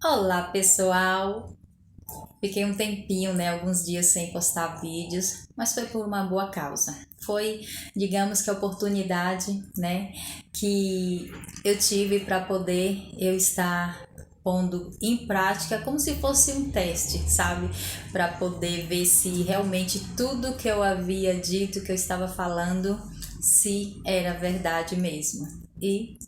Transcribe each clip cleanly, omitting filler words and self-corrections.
Olá, pessoal! Fiquei um tempinho, né, alguns dias sem postar vídeos, mas foi por uma boa causa. Foi, digamos que a oportunidade, né, que eu tive para poder eu estar pondo em prática como se fosse um teste, sabe? Para poder ver se realmente tudo que eu havia dito, que eu estava falando, se era verdade mesmo. E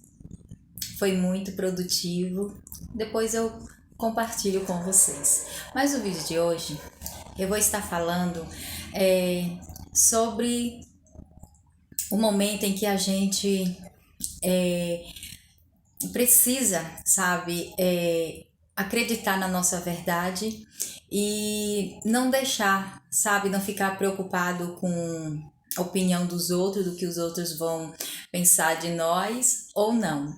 foi muito produtivo. Depois eu compartilho com vocês. Mas o vídeo de hoje eu vou estar falando sobre o momento em que a gente precisa, sabe, acreditar na nossa verdade e não deixar, sabe, não ficar preocupado com a opinião dos outros, do que os outros vão pensar de nós ou não.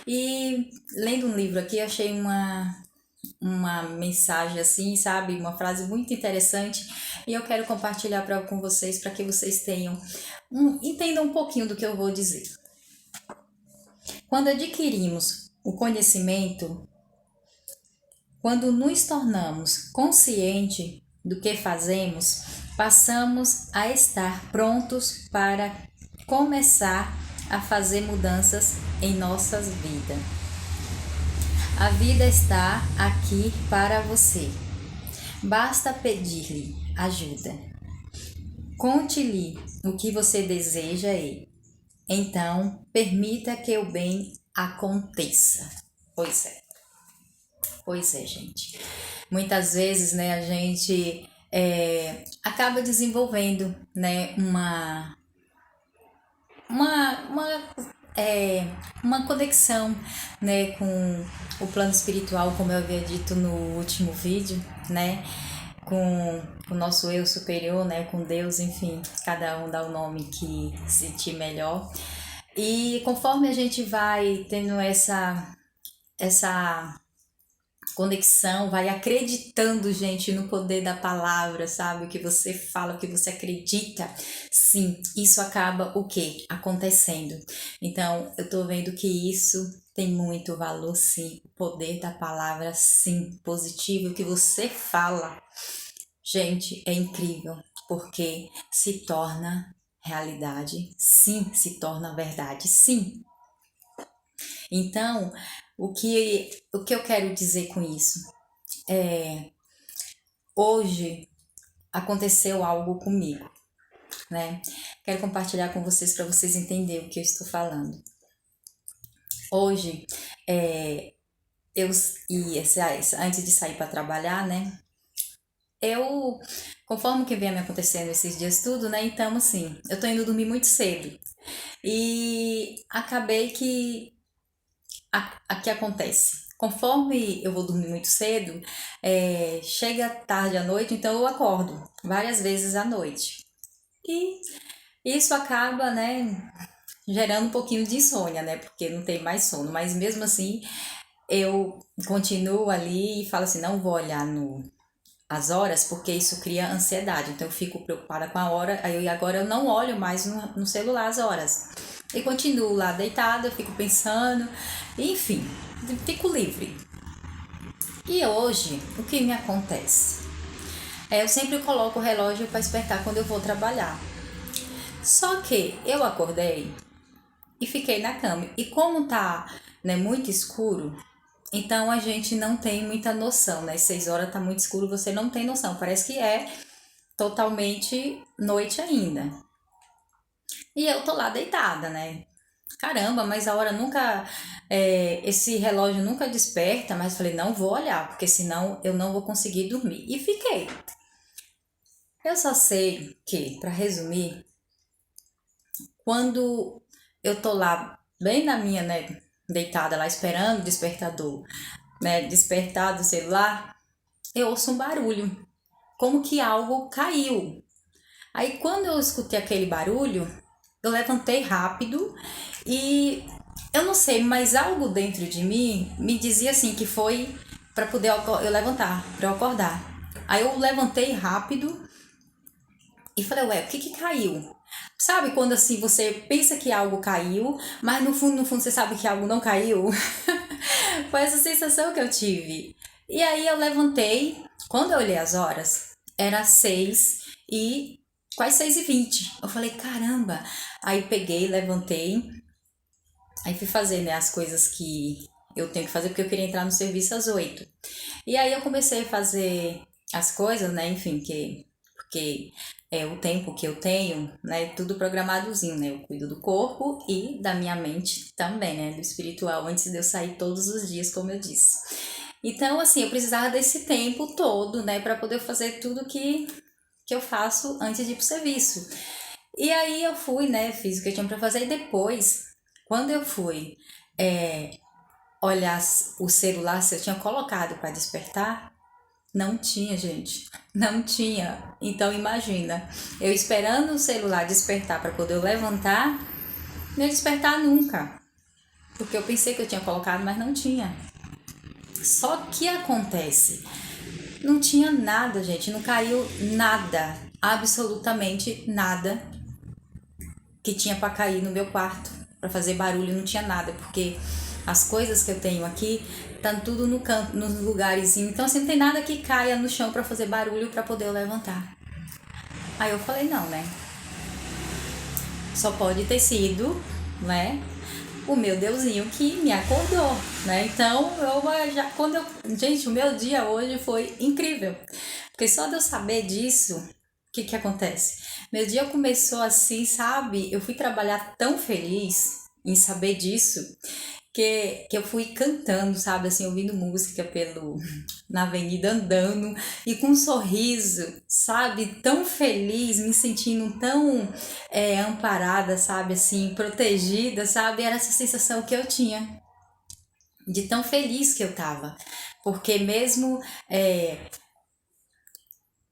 E lendo um livro aqui, achei uma mensagem assim, sabe? Uma frase muito interessante e eu quero compartilhar com vocês para que vocês entendam um pouquinho do que eu vou dizer. Quando adquirimos o conhecimento, quando nos tornamos conscientes do que fazemos, passamos a estar prontos para começar a fazer mudanças em nossas vidas. A vida está aqui para você. Basta pedir-lhe ajuda. Conte-lhe o que você deseja e então permita que o bem aconteça. Pois é, pois é, gente. Muitas vezes, né, a gente acaba desenvolvendo, né, uma, uma conexão, né, com o plano espiritual, como eu havia dito no último vídeo, né, com o nosso eu superior, né, com Deus, enfim, cada um dá o nome que sentir melhor. E conforme a gente vai tendo essa conexão, vai acreditando, gente, no poder da palavra, sabe? O que você fala, o que você acredita. Sim, isso acaba o quê? Acontecendo. Então, eu tô vendo que isso tem muito valor, sim. O poder da palavra, sim. Positivo, o que você fala. Gente, é incrível, porque se torna realidade, sim, se torna verdade, sim. Então, o que eu quero dizer com isso? Hoje aconteceu algo comigo, né? Quero compartilhar com vocês para vocês entenderem o que eu estou falando. Hoje, eu antes de sair para trabalhar, né? Eu, conforme que vem me acontecendo esses dias tudo, né? Então, assim, eu tô indo dormir muito cedo. E acabei que que acontece. Conforme eu vou dormir muito cedo, chega tarde à noite, então eu acordo várias vezes à noite. E isso acaba, né, gerando um pouquinho de insônia, né, porque não tem mais sono. Mas mesmo assim, eu continuo ali e falo assim, não vou olhar no as horas, porque isso cria ansiedade. Então eu fico preocupada com a hora, aí agora eu não olho mais no celular as horas. E continuo lá deitada, eu fico pensando, enfim, fico livre. E hoje, o que me acontece? Eu sempre coloco o relógio para despertar quando eu vou trabalhar. Só que eu acordei e fiquei na cama. E como tá, né, muito escuro, então a gente não tem muita noção, né? 6 horas tá muito escuro, você não tem noção. Parece que é totalmente noite ainda. E eu tô lá deitada, né? Caramba, mas a hora nunca. Esse relógio nunca desperta, mas falei, não vou olhar, porque senão eu não vou conseguir dormir. E fiquei. Eu só sei que, para resumir, quando eu tô lá, bem na minha, né, deitada lá, esperando o despertador, né, despertar do celular, eu ouço um barulho, como que algo caiu. Aí quando eu escutei aquele barulho, eu levantei rápido e eu não sei, mas algo dentro de mim me dizia assim que foi para poder eu levantar, para eu acordar. Aí eu levantei rápido e falei, ué, o que que caiu? Sabe quando assim você pensa que algo caiu, mas no fundo você sabe que algo não caiu? Foi essa sensação que eu tive. E aí eu levantei, quando eu olhei as horas, era 6 e quase 6h20. Eu falei, caramba. Aí peguei, levantei, aí fui fazer, né, as coisas que eu tenho que fazer, porque eu queria entrar no serviço às 8. E aí eu comecei a fazer as coisas, né, enfim, porque é o tempo que eu tenho, né, tudo programadozinho, né, eu cuido do corpo e da minha mente também, né, do espiritual, antes de eu sair todos os dias, como eu disse. Então, assim, eu precisava desse tempo todo, né, para poder fazer tudo que eu faço antes de ir pro serviço. E aí eu fui, né, fiz o que eu tinha para fazer e depois, quando eu fui é, olhar o celular, se eu tinha colocado para despertar, não tinha, gente. Não tinha. Então imagina, eu esperando o celular despertar para poder eu levantar, não ia despertar nunca. Porque eu pensei que eu tinha colocado, mas não tinha. Só que acontece, não tinha nada, gente, não caiu nada, absolutamente nada que tinha para cair no meu quarto, para fazer barulho, não tinha nada, porque as coisas que eu tenho aqui tá tudo no canto, nos lugares, então assim, não tem nada que caia no chão para fazer barulho para poder eu levantar. Aí eu falei, não, né? Só pode ter sido, né? O meu Deusinho que me acordou, né? Então, gente, o meu dia hoje foi incrível. Porque só de eu saber disso, o que acontece? Meu dia começou assim, sabe? Eu fui trabalhar tão feliz em saber disso, que eu fui cantando, sabe, assim, ouvindo música na avenida, andando e com um sorriso, sabe, tão feliz, me sentindo tão amparada, sabe, assim, protegida, sabe, era essa sensação que eu tinha de tão feliz que eu tava, porque mesmo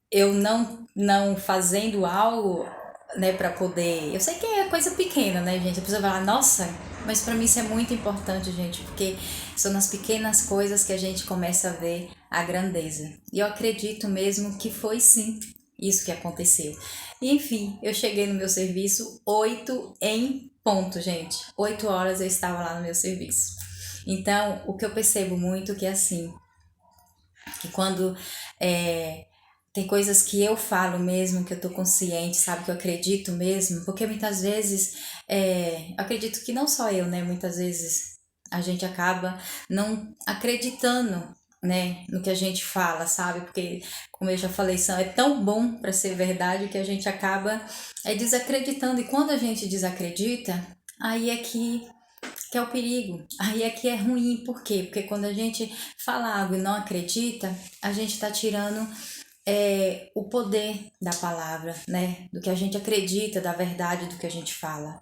eu não fazendo algo, né, para poder. Eu sei que é coisa pequena, né, gente? A pessoa vai falar, nossa, mas para mim isso é muito importante, gente, porque são nas pequenas coisas que a gente começa a ver a grandeza. E eu acredito mesmo que foi sim isso que aconteceu. E enfim, eu cheguei no meu serviço 8 em ponto, gente. 8 horas eu estava lá no meu serviço. Então, o que eu percebo muito que é assim, que quando tem coisas que eu falo mesmo, que eu tô consciente, sabe, que eu acredito mesmo, porque muitas vezes, eu acredito que não só eu, né, muitas vezes a gente acaba não acreditando, né, no que a gente fala, sabe, porque, como eu já falei, é tão bom para ser verdade que a gente acaba desacreditando, e quando a gente desacredita, aí que é o perigo, aí é que é ruim, por quê? Porque quando a gente fala algo e não acredita, a gente tá tirando o poder da palavra, né? Do que a gente acredita, da verdade do que a gente fala.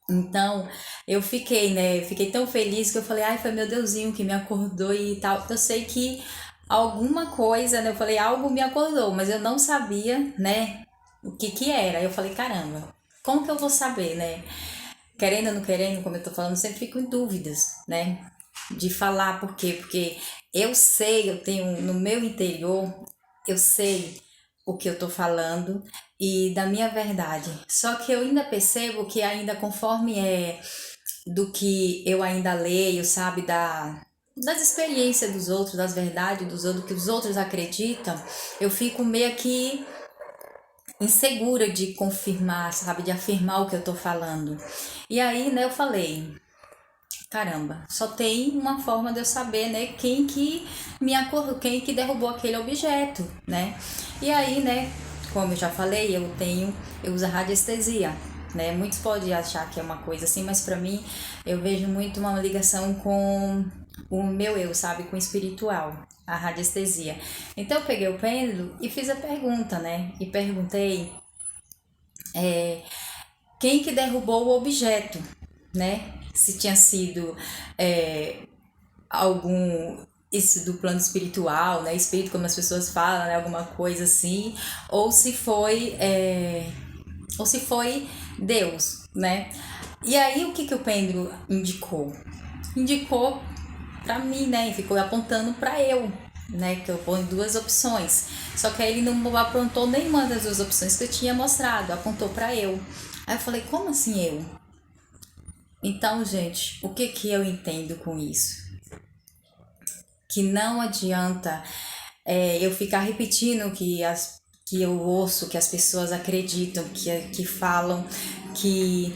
Então, eu fiquei, né? Fiquei tão feliz que eu falei, ai, foi meu Deusinho que me acordou e tal. Eu sei que alguma coisa, né? Eu falei, algo me acordou, mas eu não sabia, né? O que era. Eu falei, caramba, como que eu vou saber, né? Querendo ou não querendo, como eu tô falando, eu sempre fico em dúvidas, né? De falar por quê? Porque eu sei, eu tenho no meu interior, eu sei o que eu tô falando e da minha verdade. Só que eu ainda percebo que ainda conforme do que eu ainda leio, sabe, das experiências dos outros, das verdades dos outros, do que os outros acreditam, eu fico meio que insegura de confirmar, sabe, de afirmar o que eu tô falando. E aí, né, eu falei, caramba, só tem uma forma de eu saber, né, quem que me acordou, quem que derrubou aquele objeto, né? E aí, né, como eu já falei, eu uso a radiestesia, né? Muitos podem achar que é uma coisa assim, mas para mim eu vejo muito uma ligação com o meu eu, sabe, com o espiritual, a radiestesia. Então eu peguei o pêndulo e fiz a pergunta, né? E perguntei quem que derrubou o objeto, né? Se tinha sido algum isso do plano espiritual, né? Espírito, como as pessoas falam, né? Alguma coisa assim, ou se foi Deus, né? E aí o que o pêndulo indicou? Indicou para mim, né? E ficou apontando para eu. né? Que eu ponho duas opções. Só que aí ele não aprontou nenhuma das duas opções que eu tinha mostrado, apontou para eu. Aí eu falei, como assim eu? Então, gente, o que que eu entendo com isso? Que não adianta eu ficar repetindo que eu ouço, que as pessoas acreditam, que falam que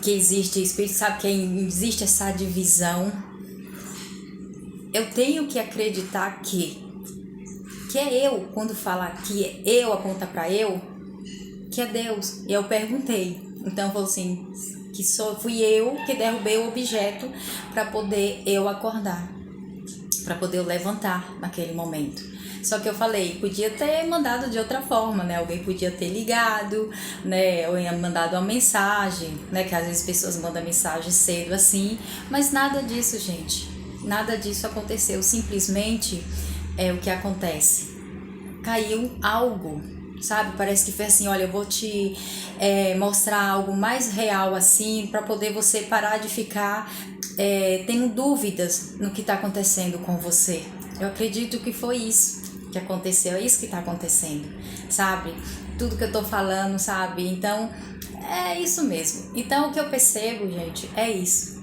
existe espírito, sabe, que existe essa divisão. Eu tenho que acreditar que é eu, quando falar que é eu, aponta para eu, que é Deus. E eu perguntei. Então eu falei assim, que fui eu que derrubei o objeto para poder eu acordar, para poder eu levantar naquele momento. Só que eu falei, podia ter mandado de outra forma, né? Alguém podia ter ligado, né? Ou ia mandado uma mensagem, né? Que às vezes pessoas mandam mensagem cedo assim, mas nada disso, gente. Nada disso aconteceu. Simplesmente o que acontece. Caiu algo, sabe? Parece que foi assim, olha, eu vou te mostrar algo mais real assim, para poder você parar de ficar tendo dúvidas no que está acontecendo com você. Eu acredito que foi isso que aconteceu, é isso que está acontecendo, sabe? Tudo que eu tô falando, sabe? Então, é isso mesmo. Então, o que eu percebo, gente, é isso.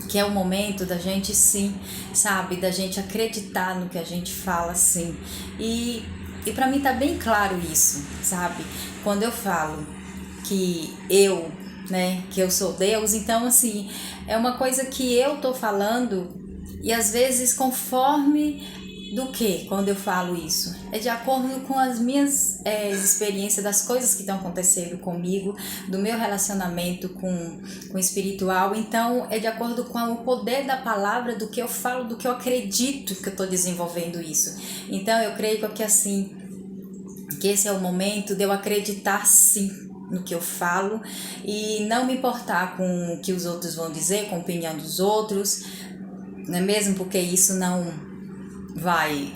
Que é o momento da gente sim, sabe? Da gente acreditar no que a gente fala sim. E para mim tá bem claro isso, sabe? Quando eu falo que eu, né, que eu sou Deus, então assim, é uma coisa que eu tô falando e às vezes conforme do que quando eu falo isso? É de acordo com as minhas experiências, das coisas que estão acontecendo comigo, do meu relacionamento com o espiritual. Então, é de acordo com o poder da palavra, do que eu falo, do que eu acredito que eu estou desenvolvendo isso. Então, eu creio que assim, que esse é o momento de eu acreditar sim no que eu falo e não me importar com o que os outros vão dizer, com a opinião dos outros, não é mesmo? Porque isso não vai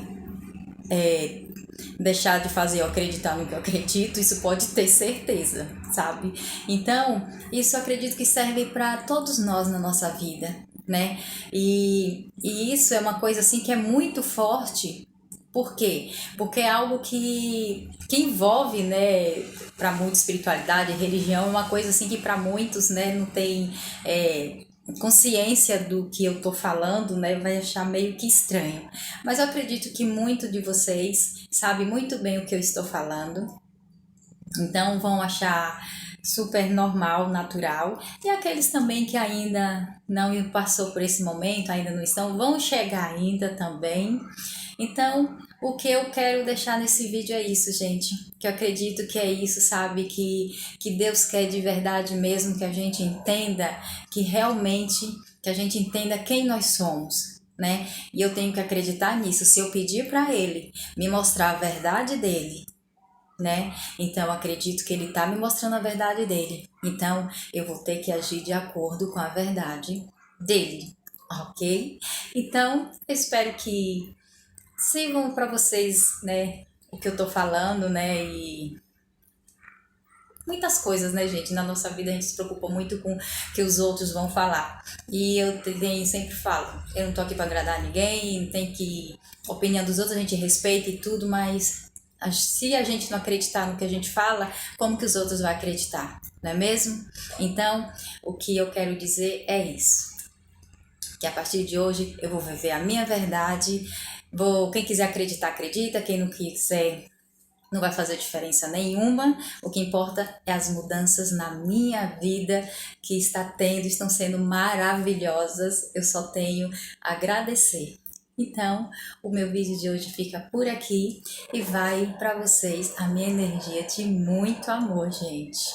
deixar de fazer eu acreditar no que eu acredito, isso pode ter certeza, sabe? Então, isso eu acredito que serve para todos nós na nossa vida, né? E isso é uma coisa assim que é muito forte. Por quê? Porque é algo que envolve, né, para muita espiritualidade, religião, é uma coisa assim que para muitos, né, não tem consciência do que eu tô falando, né, vai achar meio que estranho. Mas eu acredito que muito de vocês sabe muito bem o que eu estou falando. Então vão achar super normal, natural. E aqueles também que ainda não passou por esse momento, ainda não estão, vão chegar ainda também. Então, o que eu quero deixar nesse vídeo é isso, gente. Que eu acredito que é isso, sabe? Que Deus quer de verdade mesmo que a gente entenda que realmente, que a gente entenda quem nós somos, né? E eu tenho que acreditar nisso. Se eu pedir para Ele me mostrar a verdade dele, né? Então, eu acredito que ele tá me mostrando a verdade dele. Então, eu vou ter que agir de acordo com a verdade dele, ok? Então, eu espero que sirvam para vocês, né, o que eu tô falando, né, e muitas coisas, né, gente, na nossa vida a gente se preocupa muito com o que os outros vão falar. E eu sempre falo, eu não tô aqui para agradar ninguém, não tem que a opinião dos outros a gente respeita e tudo, mas se a gente não acreditar no que a gente fala, como que os outros vão acreditar, não é mesmo? Então, o que eu quero dizer é isso. Que a partir de hoje eu vou viver a minha verdade. Quem quiser acreditar, acredita. Quem não quiser, não vai fazer diferença nenhuma. O que importa é as mudanças na minha vida que estão sendo maravilhosas. Eu só tenho a agradecer. Então, o meu vídeo de hoje fica por aqui e vai para vocês a minha energia de muito amor, gente.